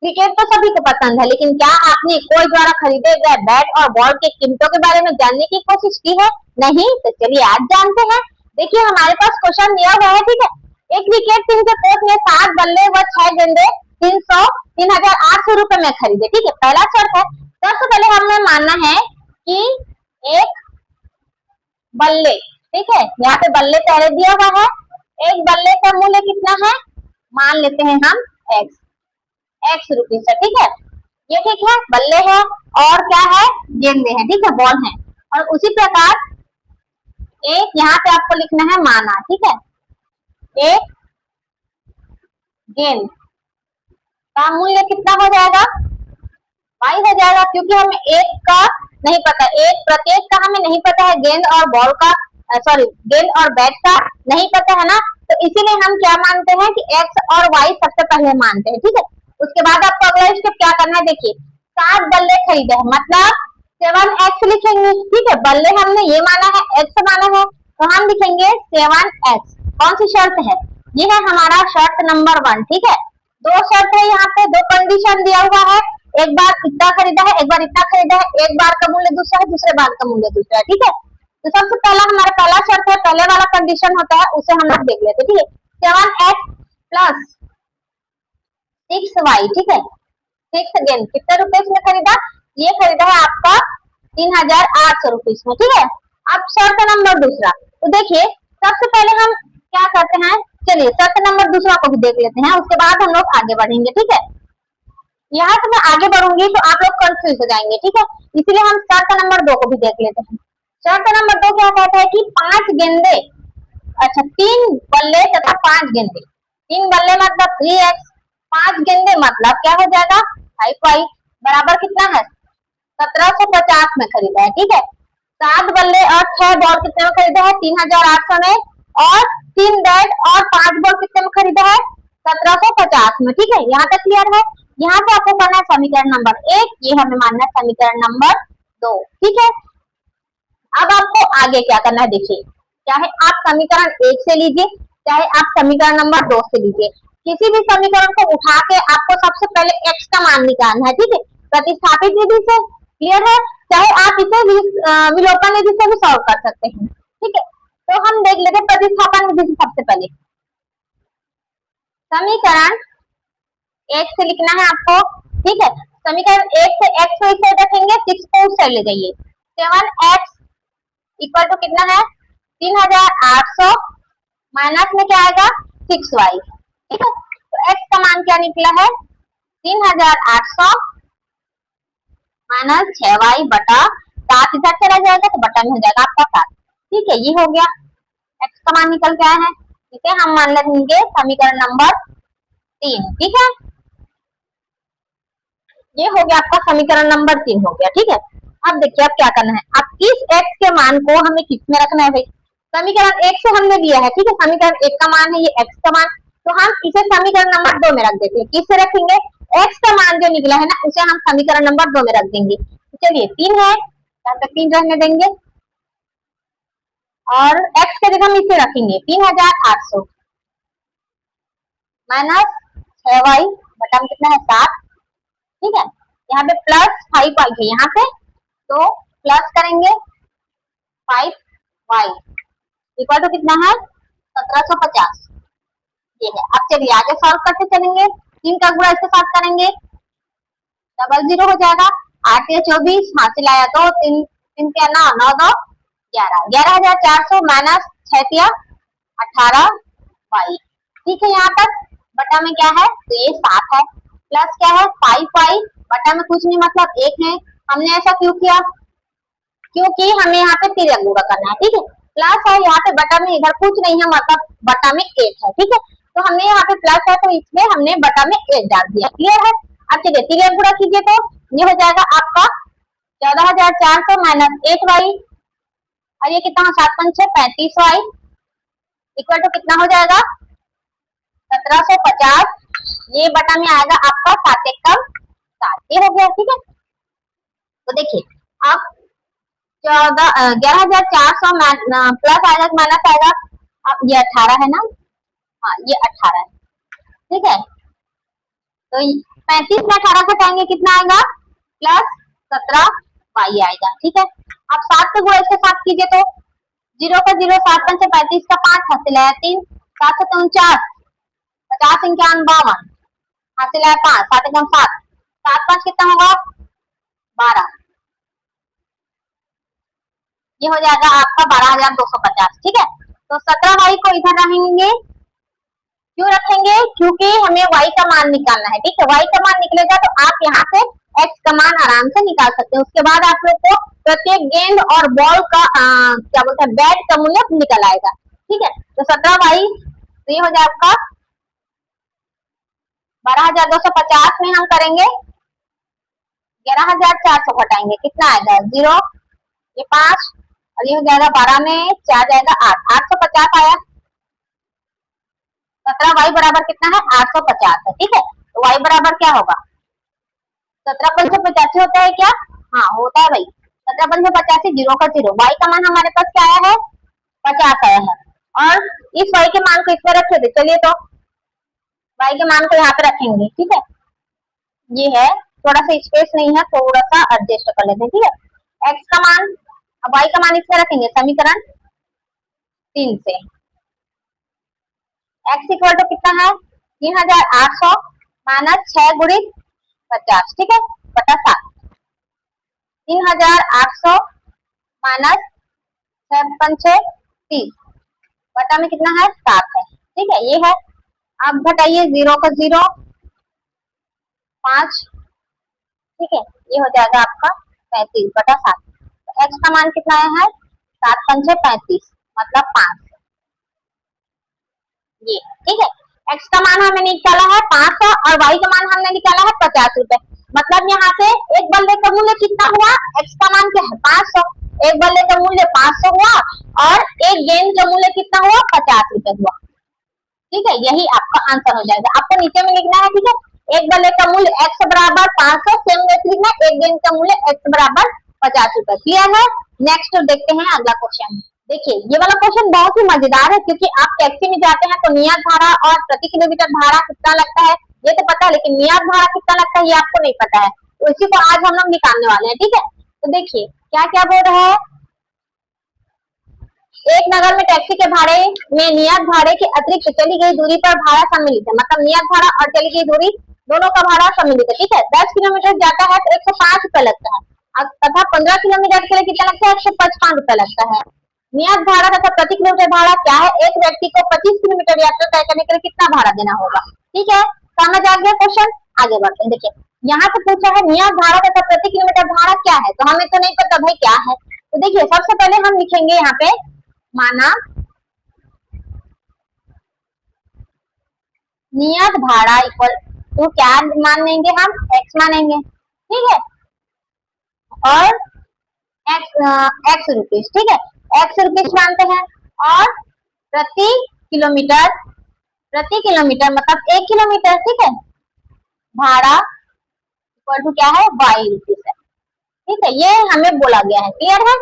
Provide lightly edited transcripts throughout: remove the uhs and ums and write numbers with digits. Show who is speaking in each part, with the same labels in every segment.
Speaker 1: Cricket तो सभी को पसंद है, लेकिन क्या आपने कोई द्वारा खरीदे गए बैट और बॉल की कीमतों के बारे में जानने की कोशिश की है? नहीं? तो चलिए आज जानते हैं। देखिए हमारे पास क्वेश्चन दिया हुआ है, ठीक है। एक क्रिकेट टीम के कोच ने 7 बल्ले व 6 गेंदे 3,800 रुपए में खरीदे, ठीक है। पहला शर्त है, सबसे पहले हमें मानना है कि एक बल्ले, ठीक है, यहाँ पे बल्ले पहले दिया हुआ है। एक बल्ले का मूल्य कितना है, मान लेते हैं हम एक्स रुपीज है, ठीक है। ये ठीक है, बल्ले है और क्या है, गेंदे हैं, ठीक है, बॉल है। और उसी प्रकार एक यहाँ पे आपको लिखना है माना, ठीक है। एक गेंद का मूल्य कितना हो जाएगा, 22 हो जाएगा, क्योंकि हमें एक का नहीं पता, एक प्रत्येक का हमें नहीं पता है, गेंद और बॉल का, सॉरी गेंद और बैट का नहीं पता है ना, तो इसीलिए हम क्या मानते हैं कि एक्स और वाई सबसे पहले मानते हैं, ठीक है। उसके बाद आपको अगला स्टेप क्या करना है, देखिए 7 बल्ले खरीदे हैं, मतलब 7x लिखेंगे, ठीक है। बल्ले हमने ये माना है, एक्स माना है, तो हम लिखेंगे 7x। कौन सी शर्त है, ये है हमारा शर्त नंबर 1, ठीक है। दो शर्त है यहाँ पे, दो कंडीशन दिया हुआ है, एक बार इतना खरीदा है, एक बार इतना खरीदा है, एक बार का मूल्य दूसरा है, दूसरे बार का मूल्य दूसरा है, ठीक है। तो सबसे पहला हमारा पहला शर्त है, पहले वाला कंडीशन होता है, उसे हम लोग देख लेते हैं, ठीक है। 7x प्लस 6y, ठीक है। 6 गेंद कितने रुपए में खरीदा, ये खरीदा है आपका 3,800 रुपीज में, ठीक है। अब शर्त नंबर दूसरा, तो देखिए सबसे पहले हम क्या करते हैं, चलिए शर्त नंबर दूसरा को भी देख लेते हैं, उसके बाद हम लोग आगे बढ़ेंगे, ठीक है। यहाँ से मैं आगे बढ़ूंगी तो आप लोग कंफ्यूज हो जाएंगे, ठीक है, इसीलिए हम शर्त नंबर 2 को भी देख लेते हैं। शर्त नंबर 2 क्या कहता है कि 5 गेंदे, अच्छा 3 बल्ले तथा 5 गेंदे, 3 बल्ले मतलब 3x, 5 गेंदे मतलब क्या हो जाएगा 5y, बराबर कितना है 1750 में खरीदा है, ठीक है। 7 बल्ले और 6 बॉल कितने में खरीदा है, 3,800 में, और 3 बैट और 5 बॉल कितने में खरीदा है, 1750 में, ठीक है। यहाँ तक क्लियर है। यहाँ पे आपको करना है समीकरण नंबर 1, ये हमें मानना है समीकरण नंबर 2, ठीक है। अब आपको आगे क्या करना है, देखिए चाहे आप समीकरण 1 से लीजिए, चाहे आप समीकरण नंबर 2 से लीजिए, किसी भी समीकरण को उठा के आपको सबसे पहले x का मान निकालना है, ठीक है, प्रतिस्थापित विधि से, क्लियर है। चाहे आप इसे विलोपन विधि से भी सॉल्व कर सकते हैं, ठीक है। तो हम देख लेते हैं प्रतिस्थापन विधि से। सबसे पहले समीकरण 1 से लिखना है आपको, ठीक है। समीकरण 1 से x को इस साइड रखेंगे, 6 को उस साइड ले जाइए, 7x इक्वल टू कितना है 3,800, माइनस में क्या आएगा 6y, ठीक है। तो x का मान क्या निकला है 3,800 माइनस 6y बटा 7, इधर चला जाएगा तो बटा में हो जाएगा आपका 7, ठीक है। ये हो गया, x का मान निकल के आया है, ठीक है। हम मान लेंगे समीकरण नंबर 3, ठीक है। ये हो गया आपका समीकरण नंबर 3 हो गया, ठीक है। अब देखिए अब क्या करना है, अब इस x के मान को हमें किस में रखना है भाई, समीकरण 1 से हमने लिया है, ठीक है। समीकरण 1 का मान है ये x का मान, तो हम इसे समीकरण नंबर 2 में रख देते हैं। किससे रखेंगे, x का मान जो निकला है ना उसे हम समीकरण नंबर 2 में रख देंगे। तो चलिए 3 है, यहाँ तक 3 रहने देंगे, और x के जगह हम इसे रखेंगे 3,800 माइनस 6y बटा में कितना है 7, ठीक है। यहाँ पे प्लस 5 आई है यहाँ पे, तो प्लस करेंगे 5y इक्वल टू कितना है 1750, ये है। अब चलिए आगे सॉल्व करते चलेंगे, 3 का गुणा इसके साथ करेंगे, डबल 0 हो जाएगा, 8 या 24 हासिल आया तो 3 3 क्या 9 9 2 11, 11,400 माइनस 6 या 18y, ठीक है। यहाँ तक बटा में क्या है, तो ये 7 है, प्लस क्या है 5y बटा में कुछ नहीं मतलब 1 है। हमने ऐसा क्यों किया, क्योंकि हमें यहाँ पे तिर्यक गुणा करना है, ठीक है। प्लस है यहाँ पे बटा में, इधर कुछ नहीं है मतलब बटा में 1 है, ठीक है। तो हमने यहाँ पे प्लस है तो इसमें हमने बटा में 1 डाल दिया, क्लियर है। अब चलिए तिर्यक गुणा कीजिए तो ये हो जाएगा आपका 14,400 माइनस 8y, और ये कितना 7 5 6 35y इक्वल टू कितना हो जाएगा 1750, ये बटा में आएगा आपका 7 1 कम 7, ये हो गया, ठीक है। तो देखिए अब 11,400 प्लस आएगा माइनस आएगा, अब ये 18 है ना, हाँ ये 18 है, ठीक है। तो 35 में 18 से घटाएंगे कितना आएगा, प्लस 17y आएगा। ठीक है, अब 7 का गुणा इसके साथ कीजिए तो 0 का 0, 7 पंचे 35 का 5 हासिल है 3, 7 से 49, 50 51 52 हासिल है 5, 7 एकम 7, 7 5 कितना होगा 12, ये हो जाएगा आपका 12,250। ठीक है, तो 17y को इधर रहेंगे, क्यों रखेंगे, क्योंकि हमें y का मान निकालना है। ठीक है, y का मान निकलेगा तो आप यहाँ से x का मान आराम से निकाल सकते हैं। उसके बाद आप लोग को प्रत्येक गेंद और बॉल का क्या बोलते हैं बैट का मूल्य निकल आएगा। ठीक है, तो 17y तो ये हो जाएगा आपका 12,250 में हम करेंगे 11,400 घटाएंगे कितना आएगा 0, ये 5 और ये हो जाएगा 12 में 4 जाएगा 8, 850 आया। 17y बराबर कितना है 850 है। ठीक है, तो y बराबर क्या होगा 17 पंचे 85 होता है क्या, हाँ होता है भाई, 17 पंचे 85, 0 का 0, y का मान हमारे पास क्या आया है 50 आया है, और इस y के मान को इसमें रखे थे। चलिए तो y के मान को यहाँ पे रखेंगे। ठीक है, ये है थोड़ा सा स्पेस नहीं है, थोड़ा सा एडजस्ट कर लेते हैं। ठीक है, x का मान, अब y का मान इसमें रखेंगे समीकरण 3 से, x इक्वल टू कितना है 3,800 माइनस 6 गुणित 50। ठीक है, बटा 7, 3,800 माइनस 6 पंचे 30 बटा में कितना है 7 है। ठीक है, ये है, अब घटाइए 0 का 0, 5। ठीक है, ये हो जाएगा आपका 35 बटा 7, तो x का मान कितना आया है 7 पंचे 35 मतलब 5, ये। ठीक है, x का मान हमने निकाला है 500 और y का मान हमने निकाला है 50 रुपए, मतलब यहाँ से एक बल्ले का मूल्य कितना हुआ, x का मान क्या है 500, एक बल्ले का मूल्य 500 हुआ और एक गेंद का मूल्य कितना हुआ 50 रुपए हुआ। ठीक है, यही आपका आंसर हो जाएगा, आपको नीचे में लिखना है। ठीक है, एक बल्ले का मूल्य x बराबर 500, सेम वैसे लिखना, एक गेंद का मूल्य x बराबर 50 रुपए। क्लियर है, नेक्स्ट देखते हैं अगला क्वेश्चन। देखिए ये वाला क्वेश्चन बहुत ही मजेदार है, क्योंकि आप टैक्सी में जाते हैं तो नियत भाड़ा और प्रति किलोमीटर भाड़ा कितना लगता है ये तो पता है, लेकिन नियत भाड़ा कितना लगता है ये आपको नहीं पता है, तो इसी को आज हम लोग निकालने वाले हैं। ठीक है, तो देखिए क्या क्या बोल रहा है, एक नगर में टैक्सी के भाड़े में नियत भाड़े के अतिरिक्त चली गई दूरी पर भाड़ा सम्मिलित है, मतलब नियत भाड़ा और चली गई दूरी दोनों का भाड़ा सम्मिलित है। ठीक है, 10 किलोमीटर जाता है तो 105 रुपए लगता है, तथा 15 किलोमीटर के लिए कितना लगता है 155 रुपए लगता है। नियत भाड़ा तथा प्रति किलोमीटर भाड़ा क्या है, एक व्यक्ति को 25 किलोमीटर यात्रा तय करने के लिए कितना भाड़ा देना होगा। ठीक है, समझ आ गया क्वेश्चन, आगे बढ़ते हैं। देखिए यहाँ से पूछा है नियत भाड़ा तथा प्रति किलोमीटर भाड़ा क्या है, तो हमें तो नहीं पता भाई क्या है, तो देखिए सबसे पहले हम लिखेंगे यहाँ पे माना नियत भाड़ा इक्वल टू क्या मान लेंगे हम x मानेंगे। ठीक है, और x रुपीज। ठीक है, x रुपीज मानते हैं, और प्रति किलोमीटर मतलब 1 किलोमीटर। ठीक है, भाड़ा इक्वल टू क्या है y रुपीज है। ठीक है, ये हमें बोला गया है, क्लियर है।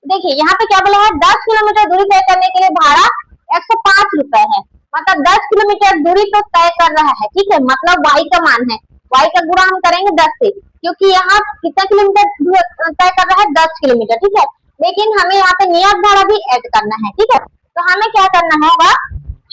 Speaker 1: देखिए यहाँ पे क्या बोला है 10 किलोमीटर दूरी तय करने के लिए भाड़ा 105 रुपए है, मतलब 10 किलोमीटर दूरी तो तय कर रहा है। ठीक है, मतलब y का मान है, y का गुणा हम करेंगे 10 से, क्योंकि यहाँ कितना किलोमीटर तय कर रहा है 10 किलोमीटर। ठीक है, लेकिन हमें यहाँ पे नियत भाड़ा भी ऐड करना है। ठीक है, तो हमें क्या करना होगा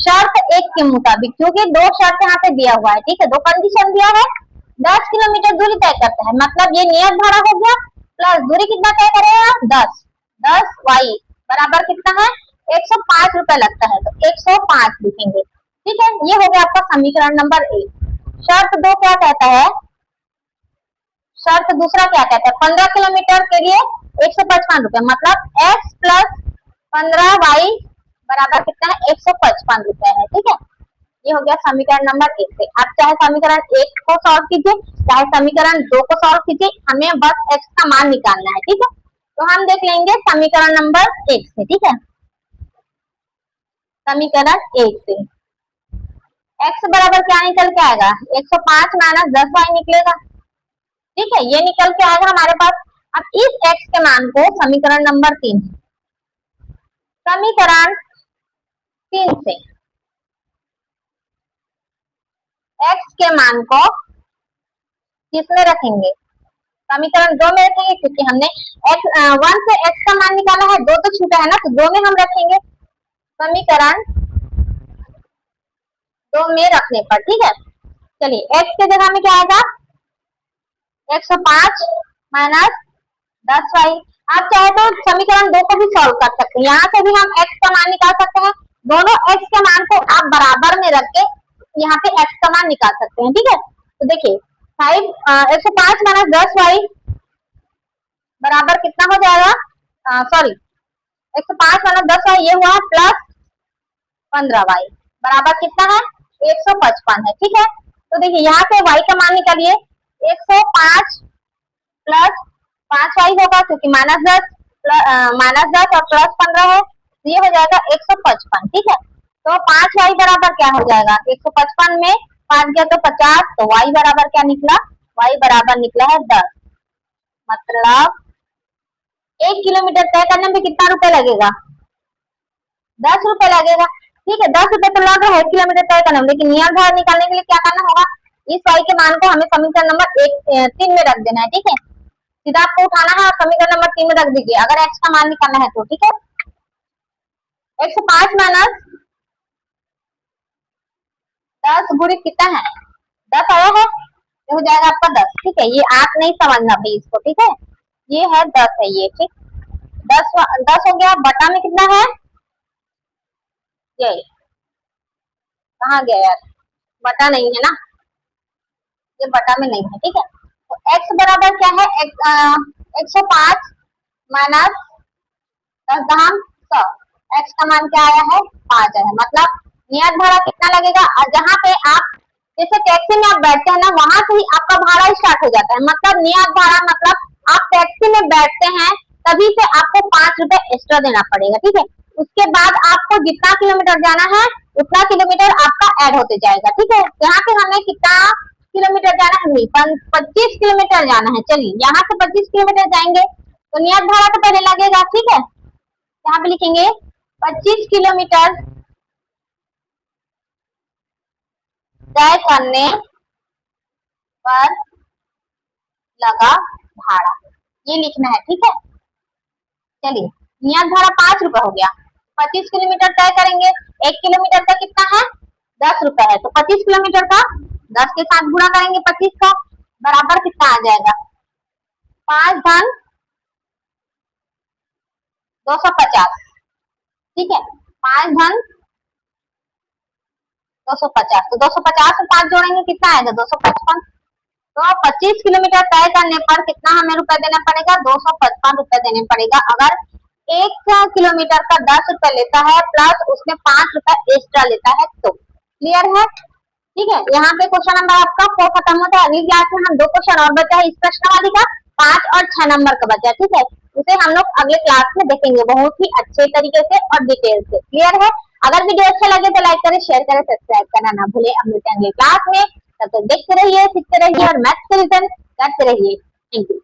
Speaker 1: शर्त 1 के मुताबिक, क्योंकि 2 शर्त यहाँ पे दिया हुआ है। ठीक है, 2 कंडीशन दिया है, 10 किलोमीटर दूरी तय करता है, मतलब ये नियत भाड़ा हो गया, प्लस दूरी कितना तय करेगा 10 y बराबर कितना है 105 रुपए लगता है, तो 105 लिखेंगे। ठीक है, ये हो गया आपका समीकरण नंबर 1। शर्त 2 क्या कहता है, शर्त दूसरा क्या कहता है 15 किलोमीटर के लिए 155 रुपए, मतलब x प्लस 15y बराबर कितना है 155 रुपए है। ठीक है, ये हो गया समीकरण नंबर 1 से। आप चाहे समीकरण 1 को सॉल्व कीजिए, चाहे समीकरण 2 को सॉल्व कीजिए, हमें बस x का मान निकालना है। ठीक है, तो हम देख लेंगे समीकरण नंबर 1 से। ठीक है, समीकरण 1 से x बराबर क्या निकल के आएगा 105 माइनस 10y निकलेगा। ठीक है, ये निकल के आएगा हमारे पास। अब इस x के मान को समीकरण नंबर 3 समीकरण 3 से x के मान को किसमें रखेंगे? समीकरण 2 में रखेंगे, क्योंकि हमने वन से x का मान निकाला है, 2 तो छूटा है ना, तो 2 में हम रखेंगे, समीकरण 2 में रखने पर। ठीक है, चलिए x के जगह में क्या आएगा? 105 माइनस 10y। आप चाहे तो समीकरण 2 को भी सॉल्व कर सकते हैं, यहाँ से भी हम x का मान निकाल सकते हैं। दोनों x के मान को आप बराबर में रख के यहाँ पे x का मान निकाल सकते हैं। ठीक है, तो देखिए 105 माइनस 10y बराबर कितना हो जाएगा? सॉरी, 105 माइनस 10y ये हुआ प्लस 15y बराबर कितना है? 155 है। ठीक है, तो देखिए यहाँ से y का मान निकालिए, 105 प्लस 5y होगा, क्योंकि माइनस 10 और प्लस 15 है, तो ये हो जाएगा 155। ठीक है, तो 5y बराबर क्या हो जाएगा? 155 में 5 गया तो 50, तो y बराबर क्या निकला? y बराबर निकला है 10। मतलब 1 किलोमीटर तय करने में कितना रुपए लगेगा? 10 रुपए लगेगा। ठीक है, 10 रुपए तो लग रहा है 1 किलोमीटर तय करने में, लेकिन नियत भार निकालने के लिए क्या करना होगा? इस y के मान को हमें समीकरण नंबर 3 में रख देना है। ठीक है, सीधा आपको उठाना है और समीकरण नंबर 3 में रख दीजिए अगर x का मान निकालना है तो। ठीक है, 105 माइनस 10 गुणित कितना है? 10 आया है, ये हो जाएगा आपका 10। ठीक है, ये आप नहीं समझना भाई इसको। ठीक है, ये है 10 है ये। ठीक, 10 हो गया, बटा में कितना है? ये कहाँ गया यार? बटा नहीं है ना, ये बटा में नहीं है। ठीक है, तो x बराबर क्या है? 105 माइनस 10 दहम 100, x का मान क्या आया है? 5 है। मतलब नियत भाड़ा कितना लगेगा? जहाँ पे आप जैसे टैक्सी में आप बैठते हैं ना, वहां से ही आपका भाड़ा स्टार्ट हो जाता है। मतलब नियत भाड़ा मतलब आप टैक्सी में बैठते हैं तभी से आपको 5 रुपए एक्स्ट्रा देना पड़ेगा। ठीक है, उसके बाद आपको जितना किलोमीटर जाना है उतना किलोमीटर आपका ऐड होते जाएगा। ठीक है, यहाँ पे हमें कितना किलोमीटर जाना है? 25 किलोमीटर जाना है। चलिए यहाँ से 25 किलोमीटर जाएंगे तो नियत भाड़ा तो पहले लगेगा। ठीक है, यहाँ पे लिखेंगे 25 किलोमीटर तय करने पर लगा भाड़ा, ये लिखना है। ठीक है, चलिए नियत भाड़ा 5 रुपए हो गया, 25 किलोमीटर तय करेंगे, 1 किलोमीटर का कितना है? 10 रुपए है, तो 25 किलोमीटर का 10 के साथ गुणा करेंगे 25 का, बराबर कितना आ जाएगा? 5 धन 250। ठीक है, 5 धन 250, तो 250 से 5 जोड़ेंगे कितना आएगा? 255। तो 25 किलोमीटर तय करने पर कितना हमें रुपए देना पड़ेगा? 255 रुपए देने पड़ेगा। अगर 1 किलोमीटर का 10 रुपए लेता है प्लस उसमें 5 रुपए एक्स्ट्रा लेता है तो। क्लियर है? ठीक है, यहाँ पे क्वेश्चन नंबर आपका 4 खत्म होता है। अगली क्लास में हम 2 क्वेश्चन और बचा है इस प्रश्नावली का, 5 और 6 नंबर का बचा है। ठीक है, उसे हम लोग अगले क्लास में देखेंगे बहुत ही अच्छे तरीके से और डिटेल से। क्लियर है? अगर वीडियो अच्छा लगे तो लाइक करें, शेयर करें, सब्सक्राइब करना ना भूले। अब मिलते हैं अगले क्लास में, तब तक देखते रहिए, सीखते रहिए और मैथ्स के रिजल्ट करते रहिए। Thank you.